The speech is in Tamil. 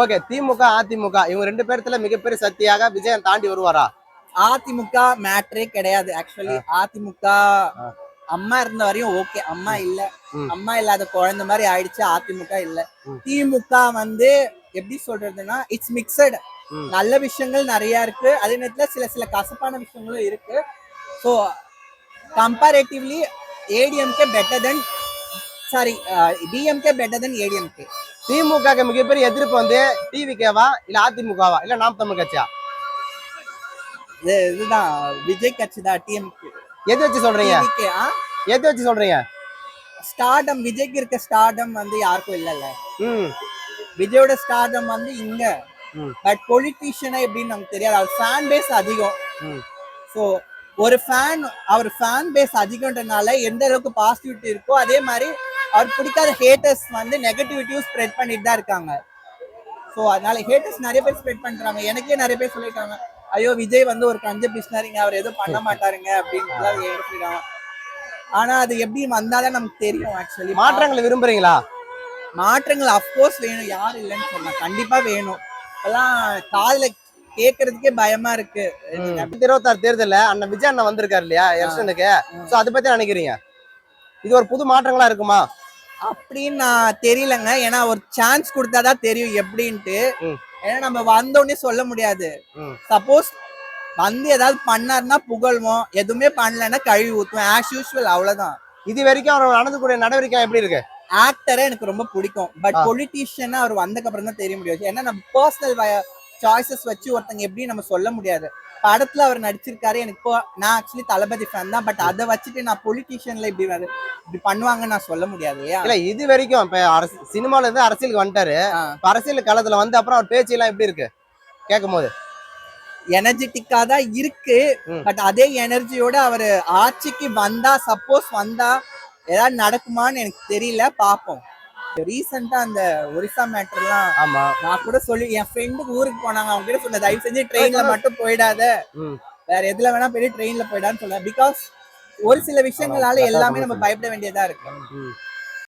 ஓகே, திமுக அதிமுக இவங்க ரெண்டு பேர்த்துல மிகப்பெரிய சக்தியாக விஜயன் தாண்டி வருவாரா? அதிமுக மேட்ரே கிடையாது ஆக்சுவலி. அதிமுக அம்மா இருந்த வரையும் ஓகே, அம்மா இல்ல, அம்மா இல்லாத குழந்தை மாதிரி ஆயிடுச்சு. அதிமுக இல்ல. திமுக வந்து எப்படி சொல்றதுன்னா இட்ஸ் மிக்சட். நல்ல விஷயங்கள் நிறைய இருக்கு, அதே நேரத்துல சில சில கசப்பான விஷயங்களும் இருக்கு. ஸோ கம்பேரேட்டிவ்லி ஏடிஎம்கே பெட்டர் தென் டிஎம்கே பெட்டர் தென் ஏடிஎம்கே. திமுக மிகப்பெரிய எதிர்ப்பு வந்து டிவிகேவா இல்ல அதிமுகவா இல்ல நாம் தமிழ் கட்சியா? இதுதான் விஜய் கட்சி தான். டிஎம்கே எது வச்சு சொல்றீங்க? எது வச்சு சொல்றீங்க? ஸ்டார்டம் விஜய்க்கு இருக்க ஸ்டார்டம் வந்து யாருக்கும் இல்லல்ல. விஜயோட ஸ்டார்டம் வந்து இங்க. பட் பொலிட்டீஷியனா எப்படின்னு நமக்கு தெரியாது. அவர் ஃபேன் பேஸ் அதிகம். ஸோ ஒரு அவர் ஃபேன் பேஸ் அதிகம்ன்றனால எந்த அளவுக்கு பாசிட்டிவிட்டி இருக்கோ அதே மாதிரி அவர் பிடிக்காத ஹேட்டர்ஸ் வந்து நெகட்டிவிட்டியும் ஸ்ப்ரெட் பண்ணிட்டு தான் இருக்காங்க. ஸோ அதனால ஹேட்டர்ஸ் நிறைய பேர் ஸ்ப்ரெட் பண்றாங்க. எனக்கே நிறைய பேர் சொல்லியிருக்காங்க, ஐயோ விஜய் வந்து ஒரு கஞ்ச பிஸ்னாரிங்க, அவர் எதுவும் பண்ண மாட்டாருங்க அப்படின்னு எழுப்பிடுறாங்க. ஆனா அது எப்படி வந்தாதான் நமக்கு தெரியும். ஆக்சுவலி மாற்றங்களை விரும்புறீங்களா? மாற்றங்கள் அப்கோர்ஸ் வேணும், யாரும் இல்லைன்னு சொன்னா கண்டிப்பா வேணும். இப்பெல்லாம் காதுல கேட்கறதுக்கே பயமா இருக்கு. 2026 தேர்தல்ல அண்ணன் விஜய் அண்ணன் வந்திருக்காரு இல்லையா எலெக்ஷனுக்கு? சோ அதை பத்தி நினைக்கிறீங்க, இது ஒரு புது மாற்றங்களா இருக்குமா அப்படின்னு நான் தெரியலங்க. ஏன்னா ஒரு சான்ஸ் கொடுத்தாதான் தெரியும் எப்படின்ட்டு. ஏன்னா நம்ம வந்தோடனே சொல்ல முடியாது. சப்போஸ் வந்து ஏதாவது பண்ணாருன்னா புகழ்வோம், எதுவுமே பண்ணலன்னா கழுவி ஊத்துவோம் ஆஸ் யூஸ்வல், அவ்வளவுதான். இது வரைக்கும் அவர் நடந்துக்கூடிய நடவடிக்கை எப்படி இருக்கு? ஆக்டரே எனக்கு ரொம்ப பிடிக்கும். பட் பொலிட்டீஷியனா அவர் வந்தக்கு அப்புறம் தான் தெரிய முடியாது. ஏன்னா நம்ம பர்சனல் சாய்ஸஸ் வச்சு ஒருத்தங்க எப்படி நம்ம சொல்ல முடியாது. படத்துல அவர் நடிச்சிருக்காரு. எனக்கு நான் ஆக்சுவலி தளபதி ஃபேன் தான். பட் அதை வச்சுட்டு நான் பொலிட்டீஷியன்ல இப்படி பண்ணுவாங்கன்னு நான் சொல்ல முடியாது. இல்ல இது வரைக்கும் இப்ப சினிமால இருந்து அரசியலுக்கு வந்துட்டாரு. அரசியல் களத்துல வந்து அப்புறம் அவர் பேச்சு எல்லாம் எப்படி இருக்கு கேட்கும் போது? எனர்ஜெட்டிக்கா தான் இருக்கு. பட் அதே எனர்ஜியோட அவர் ஆட்சிக்கு வந்தா, சப்போஸ் வந்தா ஏதாவது நடக்குமான்னு எனக்கு தெரியல, பாப்போம். ரீசெண்டா அந்த ஒரிசா மேட்டர்லாம் நான் கூட சொல்லி என் ஃப்ரெண்டுக்கு ஊருக்கு போனாங்க, அவங்க கிட்ட சொன்ன தயவு செஞ்சு ட்ரெயின்ல மட்டும் போயிடாத, வேற எதுல வேணா போய் ட்ரெயின்ல போயிடான்னு சொல்ல. பிகாஸ் ஒரு சில விஷயங்களால எல்லாமே நம்ம பயப்பட வேண்டியதா இருக்கு.